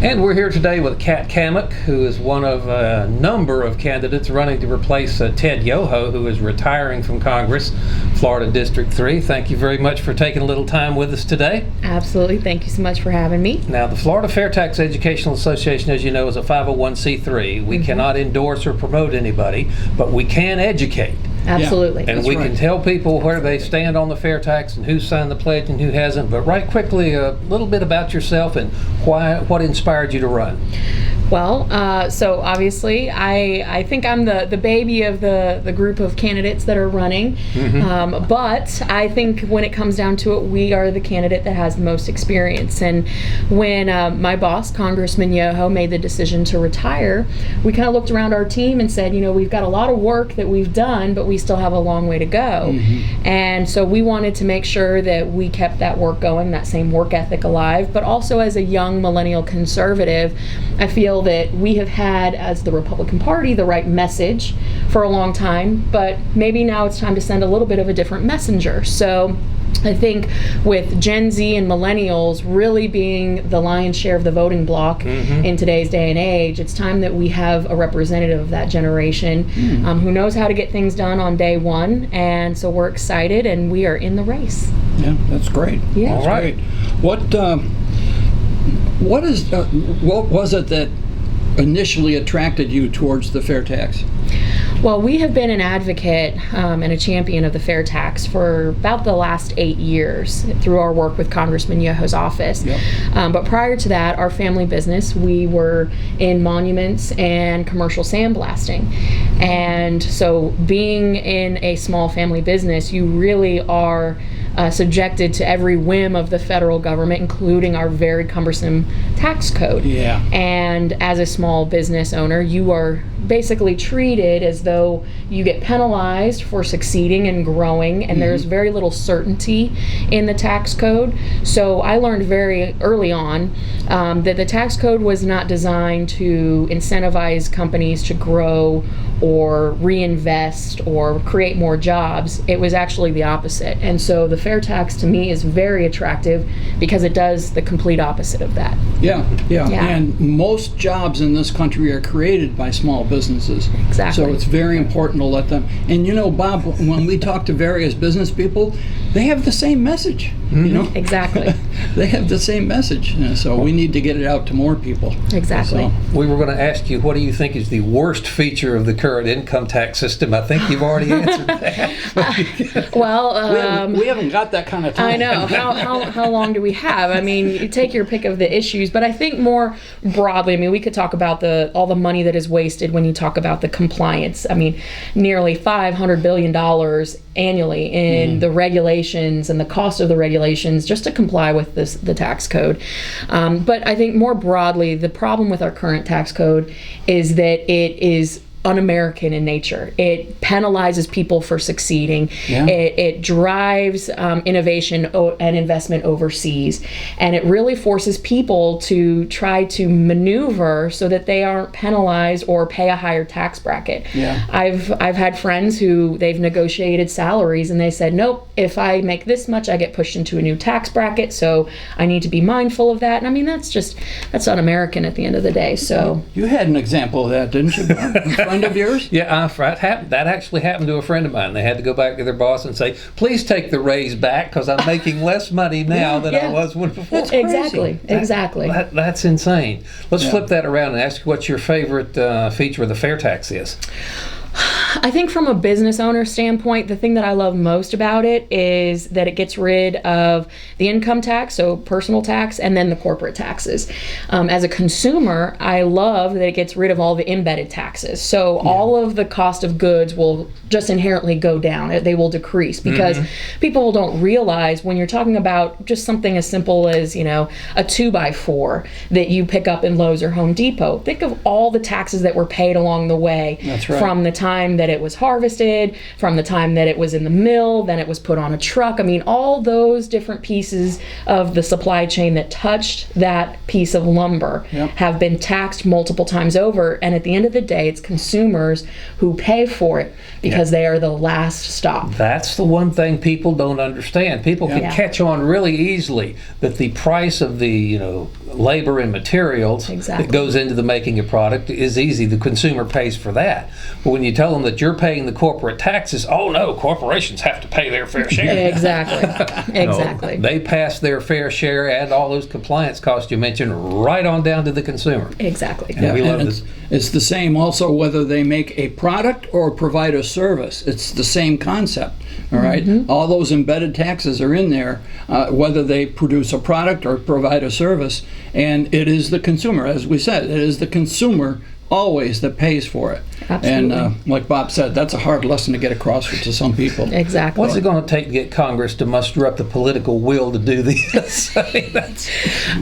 And we're here today with Kat Cammack, who is one of a number of candidates running to replace Ted Yoho, who is retiring from Congress, Florida District 3. Thank you very much for taking a little time with us today. Absolutely. Thank you so much for having me. Now, the Florida FAIRtax Educational Association, as you know, is a 501c3. We cannot endorse or promote anybody, but we can educate. Absolutely. And we can tell people where they stand on the FAIRtax and who signed the pledge and who hasn't. But right quickly, a little bit about yourself and what inspired you to run. Well, so obviously, I think I'm the baby of the group of candidates that are running. But I think when it comes down to it, we are the candidate that has the most experience. And when my boss, Congressman Yoho, made the decision to retire, we kind of looked around our team and said, you know, we've got a lot of work that we've done, but we still have a long way to go. And so we wanted to make sure that we kept that work going, that same work ethic alive. But also as a young millennial conservative, I feel that we have had, as the Republican Party, the right message for a long time, but maybe now it's time to send a little bit of a different messenger. So I think with Gen Z and millennials really being the lion's share of the voting bloc in today's day and age, it's time that we have a representative of that generation who knows how to get things done on day one. And so we're excited and we are in the race. Yeah, that's great. Yeah. All right. What was it that initially attracted you towards the FAIRtax? Well, we have been an advocate and a champion of the FAIRtax for about the last 8 years through our work with Congressman Yoho's office. But prior to that, our family business, we were in monuments and commercial sandblasting. And so being in a small family business, you really are subjected to every whim of the federal government, including our very cumbersome tax code. And as a small business owner, you are basically treated as though you get penalized for succeeding and growing, and there's very little certainty in the tax code. So I learned very early on that the tax code was not designed to incentivize companies to grow or reinvest or create more jobs. It was actually the opposite. And so the FAIRtax to me is very attractive because it does the complete opposite of that. Yeah. And most jobs in this country are created by small businesses. Exactly. So it's very important to let them. And you know, Bob, when we talk to various business people, they have the same message. You know? Exactly. They have the same message. So we need to get it out to more people. Exactly. So, We were going to ask you, what do you think is the worst feature of the current income tax system? I think you've already answered that. Well, we haven't got that kind of time. I know. How long do we have? I mean, you take your pick of the issues, but I think more broadly, I mean, we could talk about all the money that is wasted when you talk about the compliance. I mean, nearly $500 billion annually in the regulations and the cost of the regulations just to comply with the tax code. But I think more broadly, the problem with our current tax code is that it is un-American in nature. It penalizes people for succeeding. It drives innovation and investment overseas, and it really forces people to try to maneuver so that they aren't penalized or pay a higher tax bracket. I've had friends who they've negotiated salaries and they said, nope, if I make this much, I get pushed into a new tax bracket, so I need to be mindful of that. And I mean, that's un-American at the end of the day. So you had an example of that, didn't you, Bob? A friend of yours? Yeah, that actually happened to a friend of mine. They had to go back to their boss and say, please take the raise back because I'm making less money now than I was when before. Exactly. That's insane. Let's flip that around and ask you what your favorite feature of the FAIRtax is. I think from a business owner standpoint, the thing that I love most about it is that it gets rid of the income tax, so personal tax, and then the corporate taxes. As a consumer, I love that it gets rid of all the embedded taxes. So all of the cost of goods will just inherently go down. They will decrease because people don't realize when you're talking about just something as simple as, you know, a 2x4 that you pick up in Lowe's or Home Depot. Think of all the taxes that were paid along the way from the time that it was harvested, from the time that it was in the mill, then it was put on a truck. I mean, all those different pieces of the supply chain that touched that piece of lumber have been taxed multiple times over. And at the end of the day, it's consumers who pay for it because they are the last stop. That's the one thing people don't understand. People can catch on really easily that the price of the labor and materials that goes into the making of product is easy. The consumer pays for that. But when you tell them that you're paying the corporate taxes, oh no, corporations have to pay their fair share. Exactly. They pass their fair share and all those compliance costs you mentioned right on down to the consumer. Exactly. And we love this. It's the same also whether they make a product or provide a service. It's the same concept. All right. All those embedded taxes are in there, whether they produce a product or provide a service, and it is the consumer, as we said, it is the consumer always that pays for it. Absolutely. And like Bob said, that's a hard lesson to get across to some people. Exactly. What's it going to take to get Congress to muster up the political will to do this?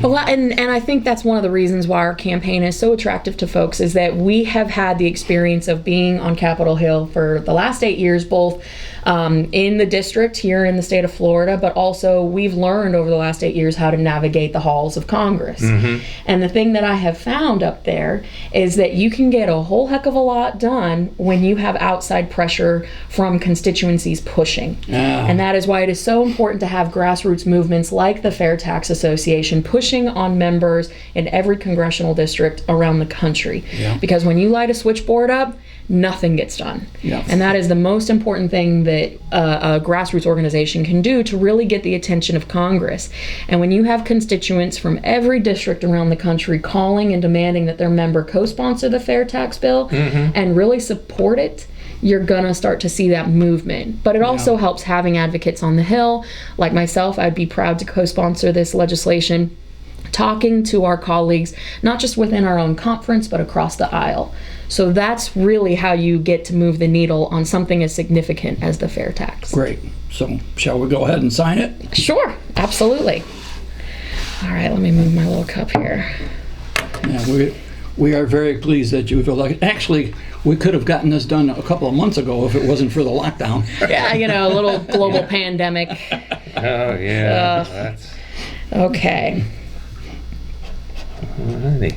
Well, and I think that's one of the reasons why our campaign is so attractive to folks, is that we have had the experience of being on Capitol Hill for the last 8 years, both in the district here in the state of Florida, but also we've learned over the last 8 years how to navigate the halls of Congress. And the thing that I have found up there is that you can get a whole heck of a lot done when you have outside pressure from constituencies pushing. And that is why it is so important to have grassroots movements like the FAIRtax Association pushing on members in every congressional district around the country. Because when you light a switchboard up, nothing gets done. And that is the most important thing that a grassroots organization can do to really get the attention of Congress. And when you have constituents from every district around the country calling and demanding that their member co-sponsor the fair tax bill and really support it, you're gonna start to see that movement. But it also helps having advocates on the Hill. Like myself, I'd be proud to co-sponsor this legislation, talking to our colleagues, not just within our own conference, but across the aisle. So that's really how you get to move the needle on something as significant as the fair tax. Great. So shall we go ahead and sign it? Sure, absolutely. All right, let me move my little cup here. Yeah, we are very pleased that you've elected. Actually, we could have gotten this done a couple of months ago if it wasn't for the lockdown. Yeah, a little global pandemic. Oh, yeah. That's... Okay. Alrighty.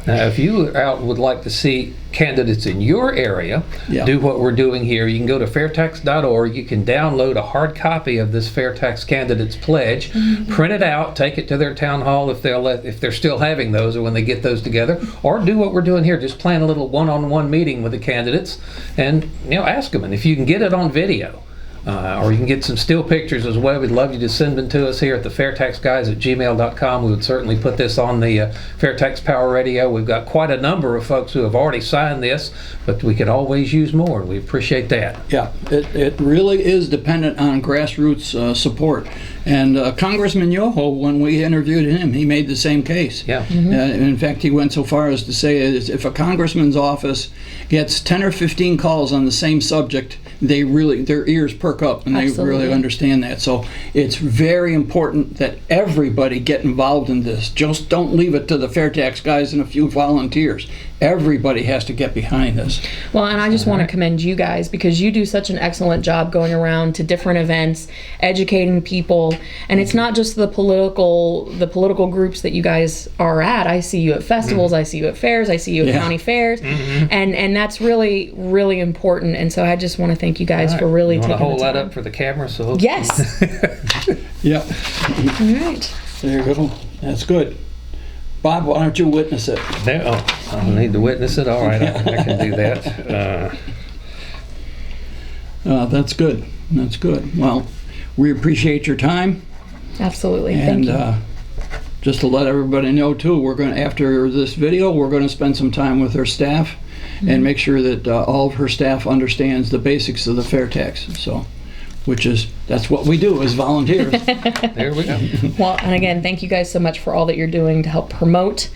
Now, if you would like to see candidates in your area do what we're doing here, you can go to fairtax.org. You can download a hard copy of this Fair Tax Candidates Pledge, print it out, take it to their town hall if they're still having those or when they get those together, or do what we're doing here, just plan a little one-on-one meeting with the candidates and ask them. And if you can get it on video, or you can get some still pictures as well. We'd love you to send them to us here at the fairtaxguys@gmail.com. We would certainly put this on the Fairtax Power Radio. We've got quite a number of folks who have already signed this, but we could always use more, and we appreciate that. Yeah, it really is dependent on grassroots support. And Congressman Yoho, when we interviewed him, he made the same case. Yeah. In fact, he went so far as to say if a congressman's office gets 10 or 15 calls on the same subject, their ears perk up and they really understand that. So it's very important that everybody get involved in this. Just don't leave it to the Fair Tax guys and a few volunteers. Everybody has to get behind this. Well, and I just want to commend you guys because you do such an excellent job going around to different events, educating people. And it's not just the political groups that you guys are at. I see you at festivals, I see you at fairs, I see you at county fairs, and that's really, really important. And so I just want to thank you guys for really taking the time. You want to hold that up for the camera? So yes. Yeah. All right. There you go. That's good. Bob, why don't you witness it? No, I'll need to witness it. All right, I can do that. That's good. That's good. Well, we appreciate your time. Absolutely. And Thank you. just to let everybody know too, we're going to, after this video, we're going to spend some time with her staff and make sure that all of her staff understands the basics of the fair tax. So, that's what we do as volunteers. There we go. Well, and again, thank you guys so much for all that you're doing to help promote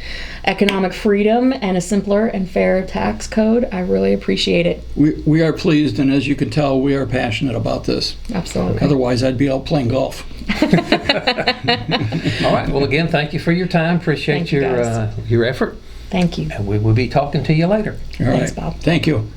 economic freedom and a simpler and fair tax code. I really appreciate it. We are pleased, and as you can tell, we are passionate about this. Absolutely. Otherwise, I'd be out playing golf. All right. Well, again, thank you for your time. Appreciate your effort. Thank you. And we will be talking to you later. All Thanks, right. Bob. Thank you.